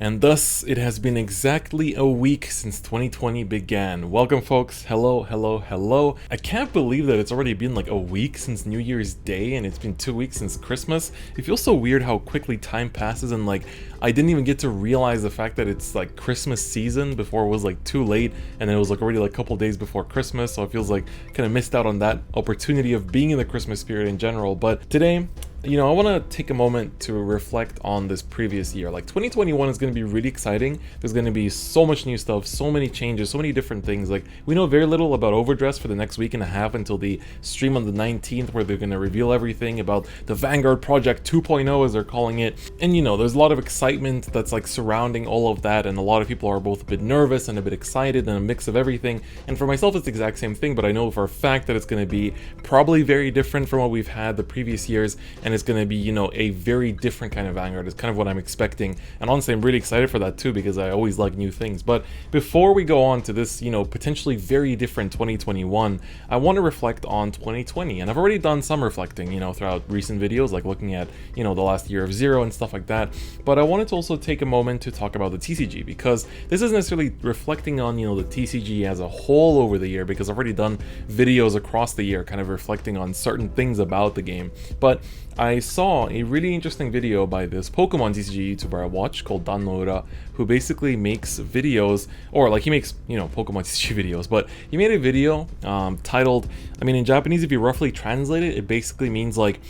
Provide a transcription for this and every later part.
And thus, it has been exactly a week since 2020 began. Welcome, folks. Hello, hello, hello. I can't believe that it's already been like a week since New Year's Day and it's been 2 weeks since Christmas. It feels so weird how quickly time passes, and like I didn't even get to realize the fact that it's like Christmas season before it was like too late, and then it was like already like a couple days before Christmas, so it feels like kind of missed out on that opportunity of being in the Christmas spirit in general. But today, I want to take a moment to reflect on this previous year. Like 2021 is going to be really exciting. There's going to be so much new stuff, so many changes, so many different things. Like we know very little about Overdress for the next week and a half until the stream on the 19th, where they're going to reveal everything about the Vanguard Project 2.0, as they're calling it. And there's a lot of excitement that's like surrounding all of that, and a lot of people are both a bit nervous and a bit excited and a mix of everything. And for myself, it's the exact same thing, but I know for a fact that it's going to be probably very different from what we've had the previous years, and it's going to be, a very different kind of Vanguard is kind of what I'm expecting. And honestly, I'm really excited for that too, because I always like new things. But before we go on to this, potentially very different 2021, I want to reflect on 2020. And I've already done some reflecting, throughout recent videos, like looking at, the last year of Zero and stuff like that. But I wanted to also take a moment to talk about the TCG, because this isn't necessarily reflecting on, the TCG as a whole over the year, because I've already done videos across the year kind of reflecting on certain things about the game. But I saw a really interesting video by this Pokemon TCG YouTuber I watch called Dan Noura, who basically makes videos, or like he makes, Pokemon TCG videos, but he made a video titled, in Japanese, if you roughly translate it, it basically means like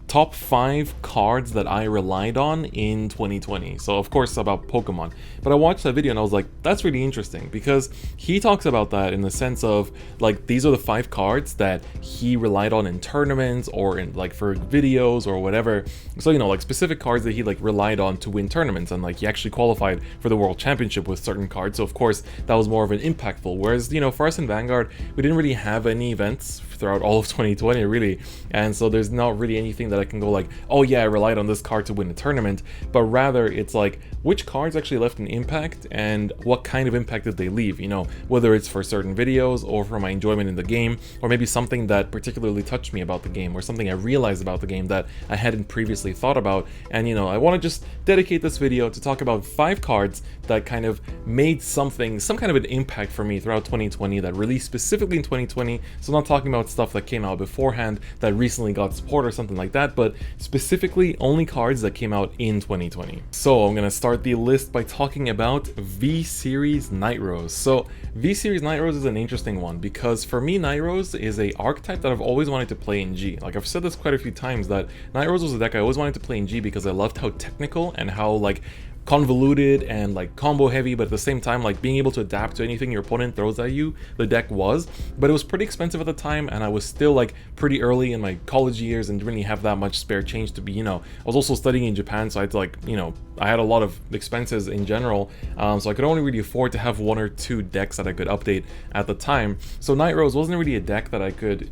top 5 cards that I relied on in 2020. So of course about Pokemon. But I watched that video and I was like, that's really interesting, because he talks about that in the sense of like, these are the 5 cards that he relied on in tournaments or in like for videos or whatever. So like specific cards that he like relied on to win tournaments, and like he actually qualified for the World Championship with certain cards. So of course that was more of an impactful. Whereas for us in Vanguard, we didn't really have any events throughout all of 2020 really, and so there's not really anything that I can go like, oh yeah, I relied on this card to win a tournament, but rather it's like which cards actually left an impact and what kind of impact did they leave, whether it's for certain videos or for my enjoyment in the game, or maybe something that particularly touched me about the game, or something I realized about the game that I hadn't previously thought about. And I want to just dedicate this video to talk about 5 cards that kind of made some kind of an impact for me throughout 2020, that released specifically in 2020. So I'm not talking about stuff that came out beforehand that recently got support or something like that, but specifically only cards that came out in 2020. So I'm gonna start the list by talking about V-Series Nightrose. So V-Series Nightrose is an interesting one, because for me Nightrose is a archetype that I've always wanted to play in G. Like I've said this quite a few times, that Nightrose was a deck I always wanted to play in G because I loved how technical and how like convoluted and like combo heavy, but at the same time like being able to adapt to anything your opponent throws at you, the deck was. But it was pretty expensive at the time, and I was still like pretty early in my college years and didn't really have that much spare change to be, I was also studying in Japan, so I had to like, I had a lot of expenses in general, so I could only really afford to have 1 or 2 decks that I could update at the time. So Nightrose wasn't really a deck that I could,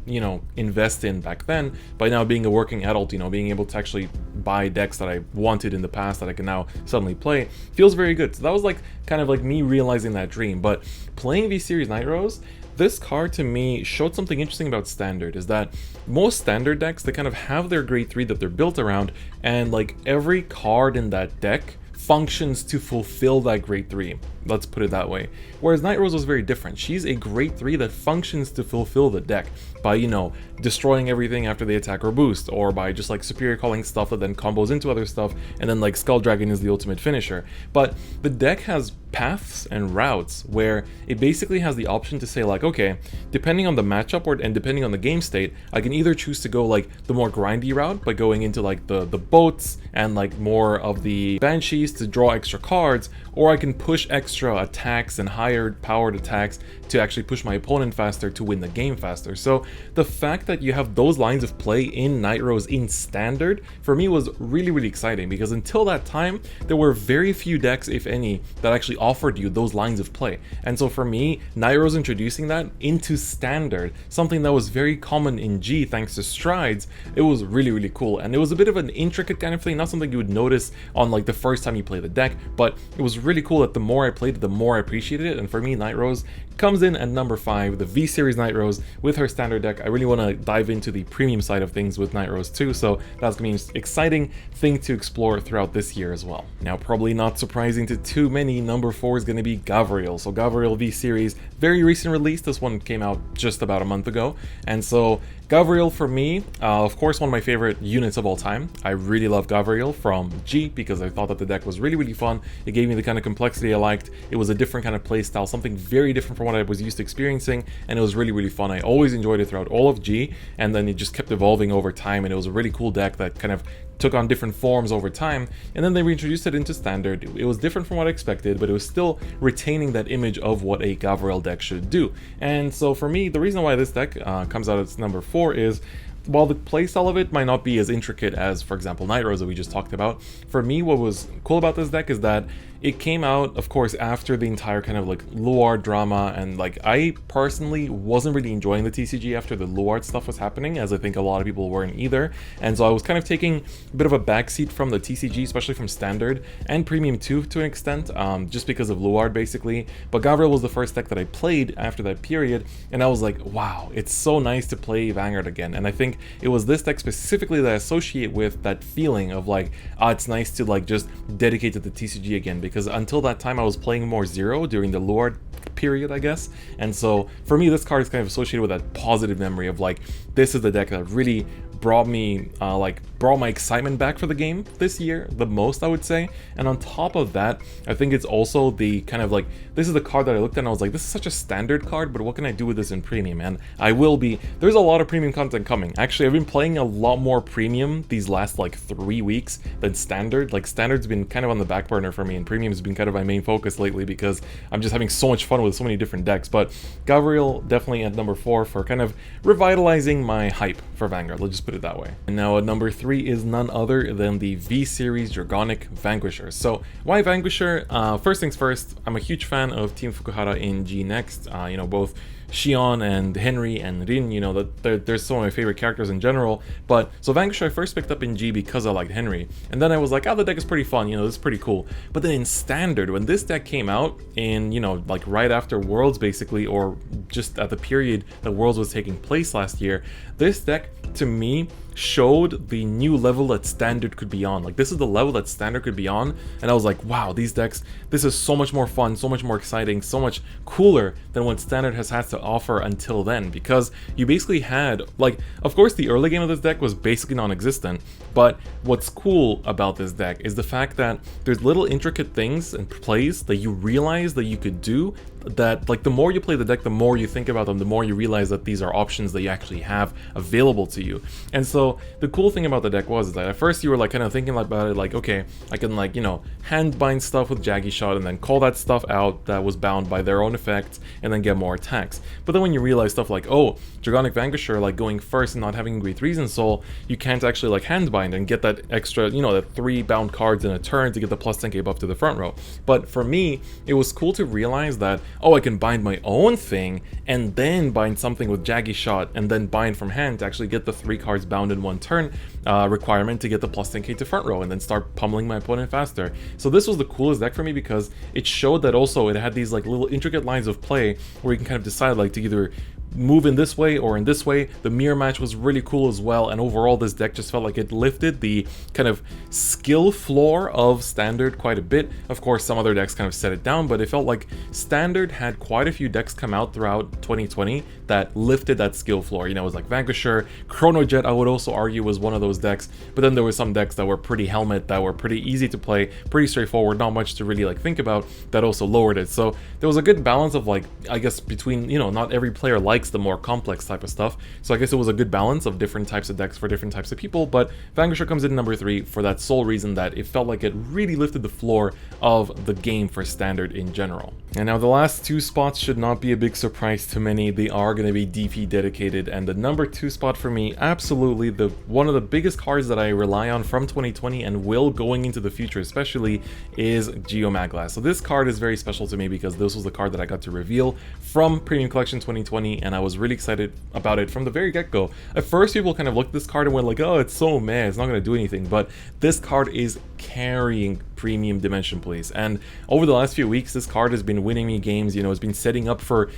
invest in back then. But now being a working adult, being able to actually buy decks that I wanted in the past that I can now suddenly play feels very good. So that was like kind of like me realizing that dream. But playing V-Series Nightrose, this card to me showed something interesting about Standard, is that most Standard decks, they kind of have their grade 3 that they're built around, and like every card in that deck functions to fulfill that grade 3. Let's put it that way. Whereas Nightrose was very different. She's a grade 3 that functions to fulfill the deck by, destroying everything after they attack or boost, or by just like superior calling stuff that then combos into other stuff, and then like Skull Dragon is the ultimate finisher. But the deck has paths and routes where it basically has the option to say like, okay, depending on the matchup and depending on the game state, I can either choose to go like the more grindy route by going into like the boats and like more of the banshees to draw extra cards, or I can push extra attacks and higher powered attacks to actually push my opponent faster to win the game faster. So the fact that you have those lines of play in Nightrose in Standard, for me was really, really exciting, because until that time, there were very few decks, if any, that actually offered you those lines of play. And so for me, Nightrose introducing that into Standard, something that was very common in G thanks to Strides, it was really, really cool. And it was a bit of an intricate kind of thing, not something you would notice on like the first time you play the deck, but it was really cool that the more I played played it, the more I appreciated it. And for me, Nightrose comes in at number 5, the V-Series Nightrose with her standard deck. I really want to dive into the premium side of things with Nightrose too, so that's going to be an exciting thing to explore throughout this year as well. Now, probably not surprising to too many, number 4 is going to be Gabriel. So Gabriel V-Series, very recent release. This one came out just about a month ago, and so Gabriel for me, of course, one of my favorite units of all time. I really love Gabriel from G because I thought that the deck was really fun. It gave me the kind of complexity I liked. It was a different kind of play style, something very different from what I was used to experiencing, and it was really fun. I always enjoyed it throughout all of G, and then it just kept evolving over time, and it was a really cool deck that kind of took on different forms over time, and then they reintroduced it into standard. It was different from what I expected, but it was still retaining that image of what a Gabriel deck should do. And so for me, the reason why this deck comes out as number 4 is, while the playstyle of it might not be as intricate as, for example, Nightrose that we just talked about, for me what was cool about this deck is that it came out, of course, after the entire kind of like Luard drama, and like I personally wasn't really enjoying the TCG after the Luard stuff was happening, as I think a lot of people weren't either, and so I was kind of taking a bit of a backseat from the TCG, especially from Standard and Premium too, to an extent, just because of Luard basically. But Gabriel was the first deck that I played after that period, and I was like, wow, it's so nice to play Vanguard again. And I think it was this deck specifically that I associate with that feeling of like, it's nice to like just dedicate to the TCG again, because until that time I was playing more Zero during the Luard period, I guess. And so for me, this card is kind of associated with that positive memory of like, this is the deck that really brought me brought my excitement back for the game this year the most, I would say. And on top of that, I think it's also the kind of like, this is the card that I looked at and I was like, this is such a standard card, but what can I do with this in premium? And there's a lot of premium content coming. Actually, I've been playing a lot more premium these last like 3 weeks than standard. Like standard's been kind of on the back burner for me, and premium has been kind of my main focus lately because I'm just having so much fun with so many different decks. But Gabriel definitely at number 4 for kind of revitalizing my hype for Vanguard, let's just put it that way. And now at number 3 is none other than the V-Series Dragonic Vanquisher. So why Vanquisher? First things first, I'm a huge fan of Team Fukuhara in G Next. You know, both Shion and Henry and Rin, you know, that they're some of my favorite characters in general. But so Vanquisher I first picked up in G because I liked Henry, and then I was like, oh, the deck is pretty fun, you know, this is pretty cool. But then in Standard, when this deck came out in, you know, like right after Worlds basically, or just at the period that Worlds was taking place last year, this deck to me showed the new level that Standard could be on. Like, this is the level that Standard could be on, and I was like, wow, these decks, this is so much more fun, so much more exciting, so much cooler than what Standard has had to offer until then, because you basically had, like, of course the early game of this deck was basically non-existent, but what's cool about this deck is the fact that there's little intricate things and plays that you realize that you could do, that like the more you play the deck, the more you think about them, the more you realize that these are options that you actually have available to you. And so the cool thing about the deck was that at first you were like kind of thinking about it like, okay, I can like, you know, hand bind stuff with Jaggy Shot and then call that stuff out that was bound by their own effects and then get more attacks. But then when you realize stuff like, oh, Dragonic Vanquisher, like going first and not having Great Reason Soul, you can't actually like hand bind and get that extra, you know, that 3 bound cards in a turn to get the plus 10k buff to the front row. But for me, it was cool to realize that, oh, I can bind my own thing and then bind something with Jaggy Shot and then bind from hand to actually get the 3 cards bound in 1 turn requirement to get the plus 10k to front row and then start pummeling my opponent faster. So this was the coolest deck for me because it showed that also it had these like little intricate lines of play where you can kind of decide like to either move in this way or in this way. The mirror match was really cool as well, and overall this deck just felt like it lifted the kind of skill floor of Standard quite a bit. Of course, some other decks kind of set it down, but it felt like Standard had quite a few decks come out throughout 2020 that lifted that skill floor. You know, it was like Vanquisher, Chrono Jet I would also argue was one of those decks, but then there were some decks that were pretty helmet, that were pretty easy to play, pretty straightforward, not much to really like think about, that also lowered it. So there was a good balance of like, I guess between, you know, not every player likes the more complex type of stuff, so I guess it was a good balance of different types of decks for different types of people. But Vanquisher comes in number 3 for that sole reason that it felt like it really lifted the floor of the game for Standard in general. And now the last 2 spots should not be a big surprise to many. They are going to be DP dedicated, and the number 2 spot for me, absolutely one of the biggest cards that I rely on from 2020 and will going into the future especially, is Geomagnets. So this card is very special to me because this was the card that I got to reveal from Premium Collection 2020, and and I was really excited about it from the very get-go. At first, people kind of looked at this card and went like, oh, it's so meh, it's not going to do anything, but this card is carrying premium dimension plays, and over the last few weeks, this card has been winning me games. You know, it's been setting up for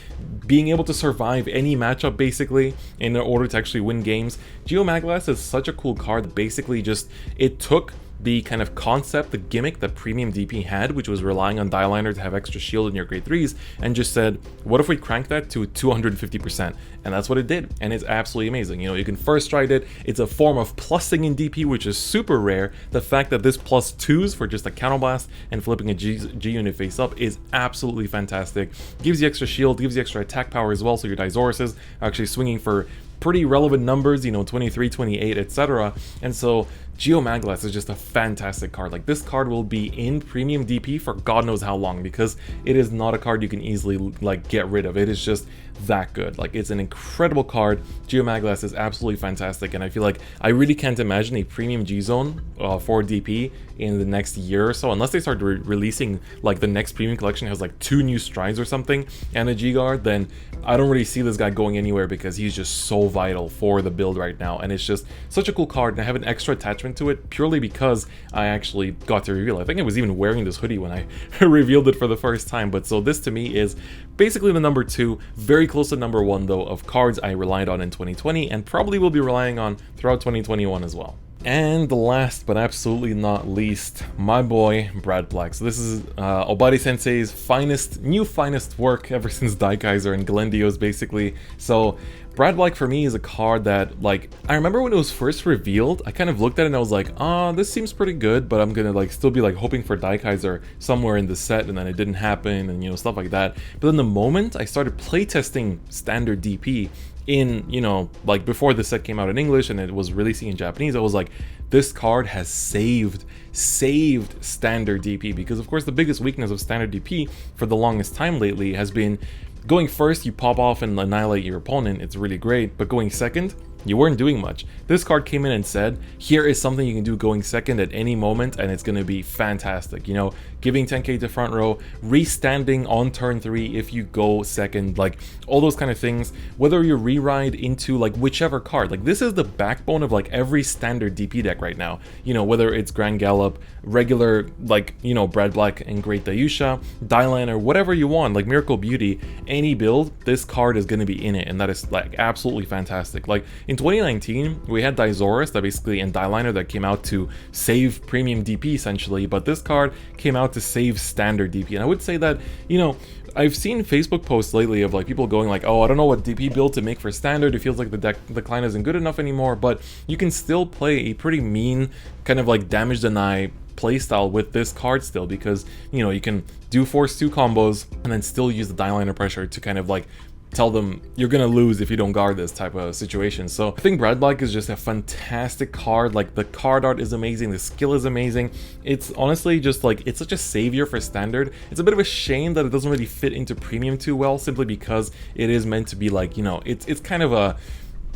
being able to survive any matchup, basically, in order to actually win games. Geomagnets is such a cool card that basically just, it took the kind of concept, the gimmick that premium DP had, which was relying on Die-Liner to have extra shield in your grade 3s, and just said, what if we crank that to 250%? And that's what it did, and it's absolutely amazing. You know, you can first stride it, it's a form of plussing in DP, which is super rare. The fact that this plus 2s for just a counterblast and flipping a G unit face up is absolutely fantastic. Gives you extra shield, gives you extra attack power as well, so your Dizauruses are actually swinging for pretty relevant numbers, you know, 23, 28, etc. And so Geomagnets is just a fantastic card. Like, this card will be in premium DP for God knows how long, because it is not a card you can easily like get rid of. It is just that good. Like, it's an incredible card. Geomagnets is absolutely fantastic, and I feel like I really can't imagine a premium G zone for DP in the next year or so, unless they start releasing like the next premium collection has like 2 new strides or something and a G guard. Then I don't really see this guy going anywhere, because he's just so vital for the build right now, and it's just such a cool card. And I have an extra attachment to it purely because I actually got to reveal. I think I was even wearing this hoodie when I revealed it for the first time. But so this to me is basically the number 2, very close to number 1 though, of cards I relied on in 2020 and probably will be relying on throughout 2021 as well. And last but absolutely not least, my boy Brad Black. So this is Obari Sensei's finest work ever since Daikaiser and Glendios, basically. So Brad Black for me is a card that, like, I remember when it was first revealed, I kind of looked at it and I was like, this seems pretty good, but I'm gonna like still be like hoping for Daikaiser somewhere in the set, and then it didn't happen, and you know, stuff like that. But then the moment I started playtesting standard DP in, you know, like before the set came out in English and it was releasing in Japanese, I was like, this card has saved standard DP, because of course the biggest weakness of standard DP for the longest time lately has been going first, you pop off and annihilate your opponent, it's really great, but going second, you weren't doing much. This card came in and said, here is something you can do going second at any moment, and it's going to be fantastic. You know, giving 10k to front row, restanding on turn 3 if you go second, like all those kind of things. Whether you re-ride into like whichever card, like this is the backbone of like every standard DP deck right now. You know, whether it's Grand Gallop, regular, like, you know, Brad Black and Great Dayusha, Die-Liner, whatever you want, like Miracle Beauty, any build, this card is going to be in it, and that is like absolutely fantastic. Like in 2019, we had Dizauruses that basically, and Die-Liner that came out to save premium DP essentially, but this card came out to save standard DP. And I would say that, you know, I've seen Facebook posts lately of like people going like, oh, I don't know what DP build to make for standard, it feels like the decline isn't good enough anymore, but you can still play a pretty mean kind of like damage deny playstyle with this card still, because, you know, you can do force 2 combos and then still use the Die-Liner pressure to kind of like tell them you're gonna lose if you don't guard this type of situation. So I think Brad Black is just a fantastic card. Like, the card art is amazing, the skill is amazing. It's honestly just like, it's such a savior for standard. It's a bit of a shame that it doesn't really fit into premium too well, simply because it is meant to be like, you know, it's kind of a,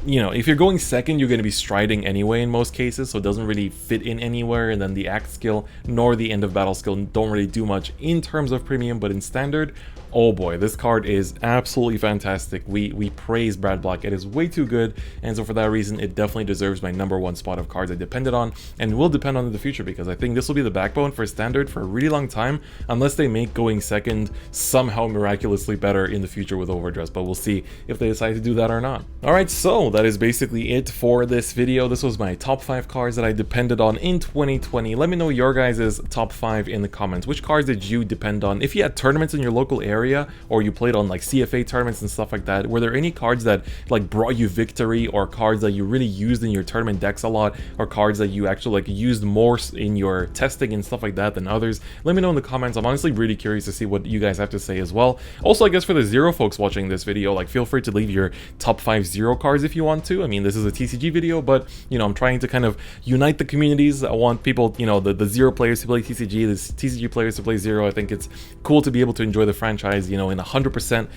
you know, if you're going second, you're going to be striding anyway in most cases, so it doesn't really fit in anywhere, and then the act skill nor the end of battle skill don't really do much in terms of premium. But in standard, oh boy, this card is absolutely fantastic. We praise Brad Black. It is way too good, and so for that reason, it definitely deserves my number 1 spot of cards I depended on, and will depend on in the future, because I think this will be the backbone for standard for a really long time, unless they make going second somehow miraculously better in the future with Overdress, but we'll see if they decide to do that or not. Alright, so that is basically it for this video. This was my top 5 cards that I depended on in 2020. Let me know your guys' top 5 in the comments. Which cards did you depend on? If you had tournaments in your local area, or you played on like CFA tournaments and stuff like that, were there any cards that like brought you victory, or cards that you really used in your tournament decks a lot, or cards that you actually like used more in your testing and stuff like that than others? Let me know in the comments. I'm honestly really curious to see what you guys have to say as well. Also, I guess for the Zero folks watching this video, like, feel free to leave your top 5 Zero cards if you you want to. I mean, this is a TCG video, but, you know, I'm trying to kind of unite the communities. I want people, you know, the Zero players to play TCG, the TCG players to play Zero. I think it's cool to be able to enjoy the franchise, you know, in 100%.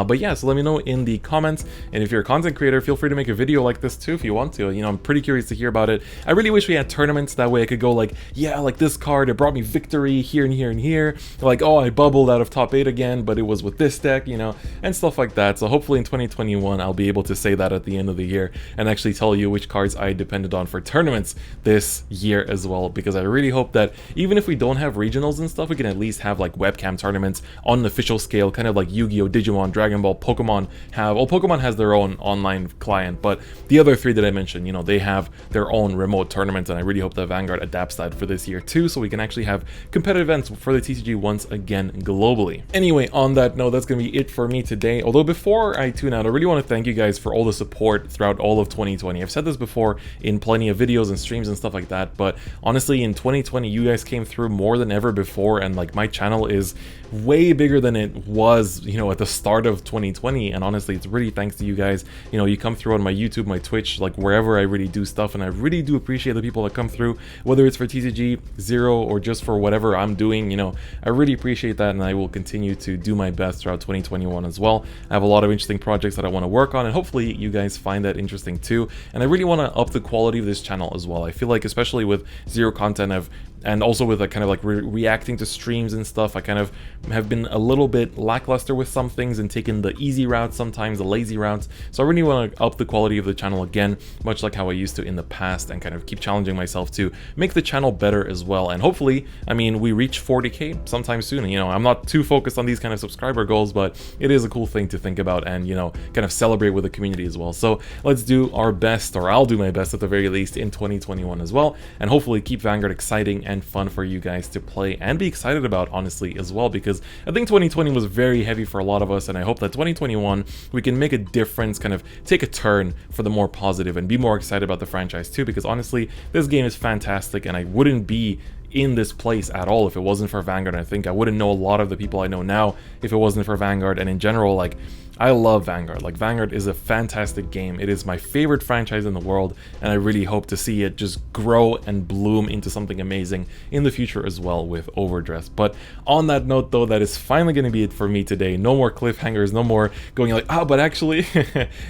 But yeah, so let me know in the comments, and if you're a content creator, feel free to make a video like this too if you want to. You know, I'm pretty curious to hear about it. I really wish we had tournaments, that way I could go like, yeah, like this card, it brought me victory here and here and here. Like, oh, I bubbled out of top 8 again, but it was with this deck, you know, and stuff like that. So hopefully in 2021, I'll be able to say that at the end of the year and actually tell you which cards I depended on for tournaments this year as well, because I really hope that even if we don't have regionals and stuff, we can at least have like webcam tournaments on an official scale, kind of like Yu-Gi-Oh, Digimon, Dragon Ball, Pokemon have. Well, Pokemon has their own online client, but the other three that I mentioned, you know, they have their own remote tournaments, and I really hope that Vanguard adapts that for this year too, so we can actually have competitive events for the TCG once again globally. Anyway, on that note, that's gonna be it for me today. Although before I tune out, I really want to thank you guys for all the support throughout all of 2020. I've said this before in plenty of videos and streams and stuff like that, but honestly, in 2020, you guys came through more than ever before, and like my channel is way bigger than it was, you know, at the start of 2020, and honestly, it's really thanks to you guys. You know, you come through on my YouTube, my Twitch, like wherever I really do stuff, and I really do appreciate the people that come through, whether it's for TCG, Zero, or just for whatever I'm doing. You know, I really appreciate that, and I will continue to do my best throughout 2021 as well. I have a lot of interesting projects that I want to work on, and hopefully you guys find that interesting too. And I really want to up the quality of this channel as well. I feel like, especially with Zero content, and also with a kind of like reacting to streams and stuff, I kind of have been a little bit lackluster with some things and taken the easy route, sometimes the lazy routes. So I really want to up the quality of the channel again, much like how I used to in the past, and kind of keep challenging myself to make the channel better as well. And hopefully, I mean, we reach 40k sometime soon. You know, I'm not too focused on these kind of subscriber goals, but it is a cool thing to think about and, you know, kind of celebrate with the community as well. So let's do our best, or I'll do my best at the very least in 2021 as well, and hopefully keep Vanguard exciting and fun for you guys to play and be excited about, honestly, as well, because I think 2020 was very heavy for a lot of us, and I hope that 2021 we can make a difference, kind of take a turn for the more positive and be more excited about the franchise too, because honestly, this game is fantastic, and I wouldn't be in this place at all if it wasn't for Vanguard. I think I wouldn't know a lot of the people I know now if it wasn't for Vanguard, and in general, like, I love Vanguard. Like, Vanguard is a fantastic game. It is my favorite franchise in the world, and I really hope to see it just grow and bloom into something amazing in the future as well with Overdress. But on that note, though, that is finally going to be it for me today. No more cliffhangers, no more going like, ah, but actually.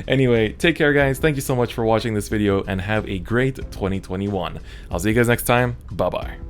Anyway, take care, guys. Thank you so much for watching this video, and have a great 2021. I'll see you guys next time. Bye-bye.